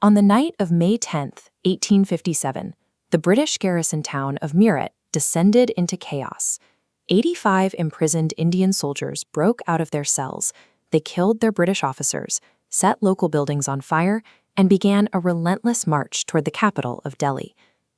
On the night of May 10, 1857, the British garrison town of Meerut descended into chaos. 85 imprisoned Indian soldiers broke out of their cells. They killed their British officers, set local buildings on fire, and began a relentless march toward the capital of Delhi.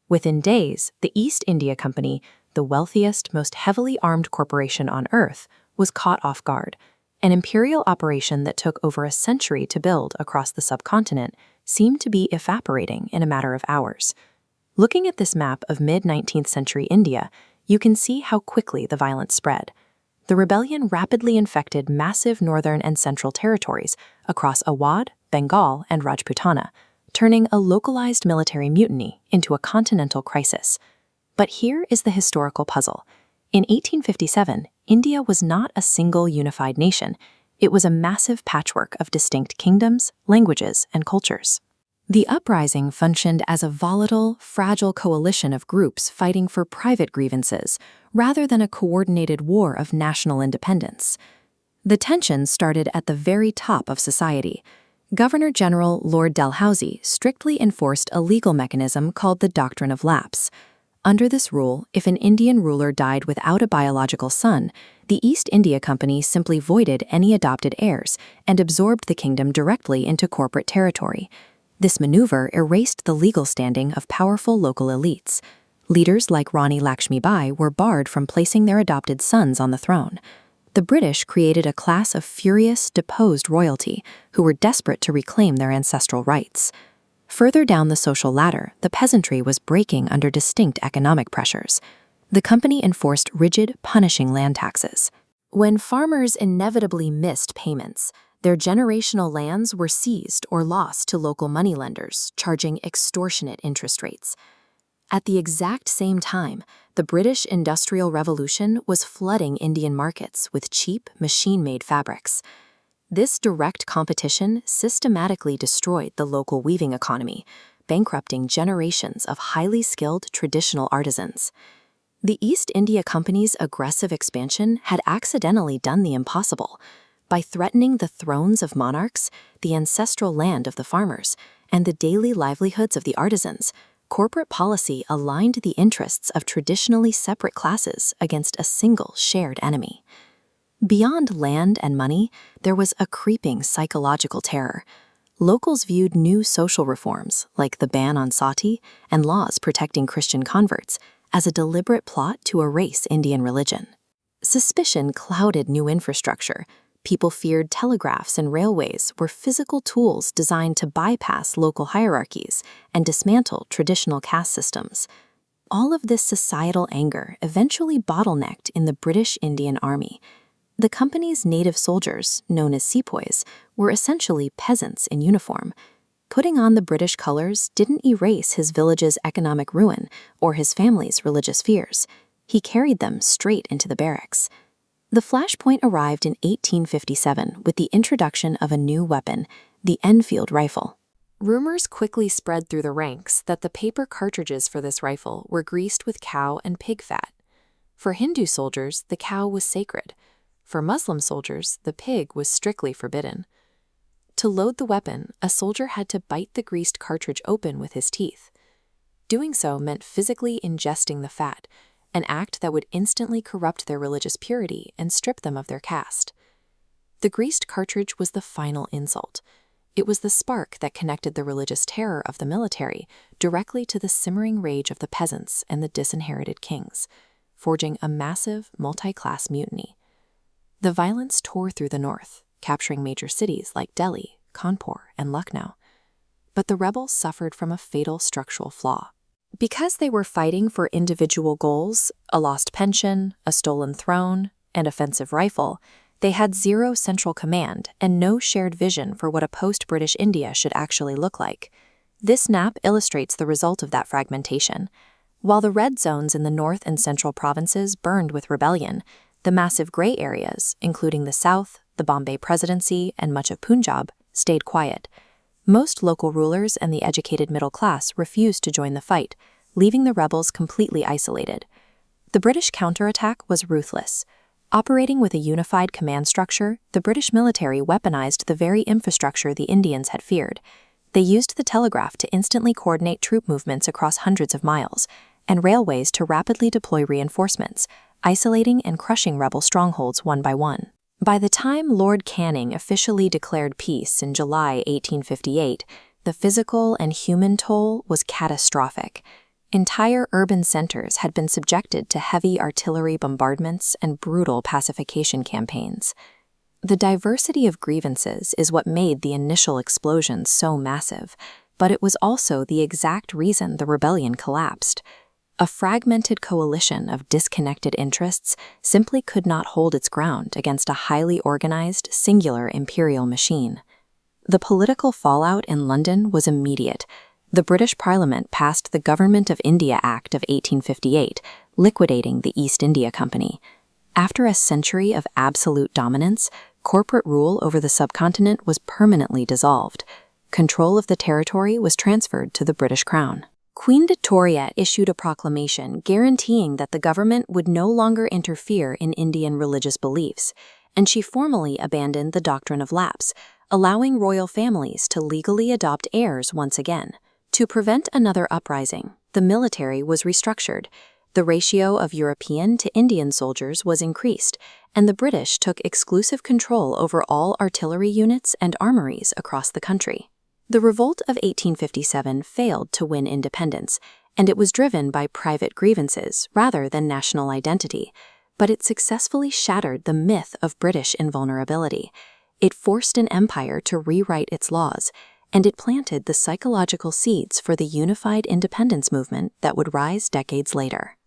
Within days, the East India Company, the wealthiest, most heavily armed corporation on earth, was caught off guard. An imperial operation that took over a century to build across the subcontinent seemed to be evaporating in a matter of hours. Looking at this map of mid-19th century India, you can see how quickly the violence spread. The rebellion rapidly infected massive northern and central territories across Awadh, Bengal, and Rajputana, turning a localized military mutiny into a continental crisis. But here is the historical puzzle. In 1857, India was not a single unified nation. It was a massive patchwork of distinct kingdoms, languages, and cultures. The uprising functioned as a volatile, fragile coalition of groups fighting for private grievances, rather than a coordinated war of national independence. The tensions started at the very top of society. Governor-General Lord Dalhousie strictly enforced a legal mechanism called the Doctrine of Lapse. Under this rule, if an Indian ruler died without a biological son, the East India Company simply voided any adopted heirs and absorbed the kingdom directly into corporate territory. This maneuver erased the legal standing of powerful local elites. Leaders like Rani Lakshmibai were barred from placing their adopted sons on the throne. The British created a class of furious, deposed royalty who were desperate to reclaim their ancestral rights. Further down the social ladder, the peasantry was breaking under distinct economic pressures. The company enforced rigid, punishing land taxes. When farmers inevitably missed payments, their generational lands were seized or lost to local moneylenders, charging extortionate interest rates. At the exact same time, the British Industrial Revolution was flooding Indian markets with cheap, machine-made fabrics. This direct competition systematically destroyed the local weaving economy, bankrupting generations of highly skilled traditional artisans. The East India Company's aggressive expansion had accidentally done the impossible. By threatening the thrones of monarchs, the ancestral land of the farmers, and the daily livelihoods of the artisans, corporate policy aligned the interests of traditionally separate classes against a single shared enemy. Beyond land and money, there was a creeping psychological terror. Locals viewed new social reforms, like the ban on sati and laws protecting Christian converts, as a deliberate plot to erase Indian religion. Suspicion clouded new infrastructure. People feared telegraphs and railways were physical tools designed to bypass local hierarchies and dismantle traditional caste systems. All of this societal anger eventually bottlenecked in the British Indian Army. The company's native soldiers, known as sepoys, were essentially peasants in uniform. Putting on the British colors didn't erase his village's economic ruin or his family's religious fears. He carried them straight into the barracks. The flashpoint arrived in 1857 with the introduction of a new weapon, the Enfield rifle. Rumors quickly spread through the ranks that the paper cartridges for this rifle were greased with cow and pig fat. For Hindu soldiers, the cow was sacred. For Muslim soldiers, the pig was strictly forbidden. To load the weapon, a soldier had to bite the greased cartridge open with his teeth. Doing so meant physically ingesting the fat, an act that would instantly corrupt their religious purity and strip them of their caste. The greased cartridge was the final insult. It was the spark that connected the religious terror of the military directly to the simmering rage of the peasants and the disinherited kings, forging a massive, multi-class mutiny. The violence tore through the north, capturing major cities like Delhi, Kanpur, and Lucknow. But the rebels suffered from a fatal structural flaw. Because they were fighting for individual goals, a lost pension, a stolen throne, and offensive rifle, they had zero central command and no shared vision for what a post-British India should actually look like. This map illustrates the result of that fragmentation. While the red zones in the north and central provinces burned with rebellion, the massive gray areas, including the south, the Bombay Presidency, and much of Punjab, stayed quiet. Most local rulers and the educated middle class refused to join the fight, leaving the rebels completely isolated. The British counterattack was ruthless. Operating with a unified command structure, the British military weaponized the very infrastructure the Indians had feared. They used the telegraph to instantly coordinate troop movements across hundreds of miles, and railways to rapidly deploy reinforcements, isolating and crushing rebel strongholds one by one. By the time Lord Canning officially declared peace in July 1858, the physical and human toll was catastrophic. Entire urban centers had been subjected to heavy artillery bombardments and brutal pacification campaigns. The diversity of grievances is what made the initial explosions so massive, but it was also the exact reason the rebellion collapsed. A fragmented coalition of disconnected interests simply could not hold its ground against a highly organized, singular imperial machine. The political fallout in London was immediate. The British Parliament passed the Government of India Act of 1858, liquidating the East India Company. After a century of absolute dominance, corporate rule over the subcontinent was permanently dissolved. Control of the territory was transferred to the British Crown. Queen Victoria issued a proclamation guaranteeing that the government would no longer interfere in Indian religious beliefs, and she formally abandoned the doctrine of lapse, allowing royal families to legally adopt heirs once again. To prevent another uprising, the military was restructured. The ratio of European to Indian soldiers was increased, and the British took exclusive control over all artillery units and armories across the country. The Revolt of 1857 failed to win independence, and it was driven by private grievances rather than national identity, but it successfully shattered the myth of British invulnerability. It forced an empire to rewrite its laws, and it planted the psychological seeds for the unified independence movement that would rise decades later.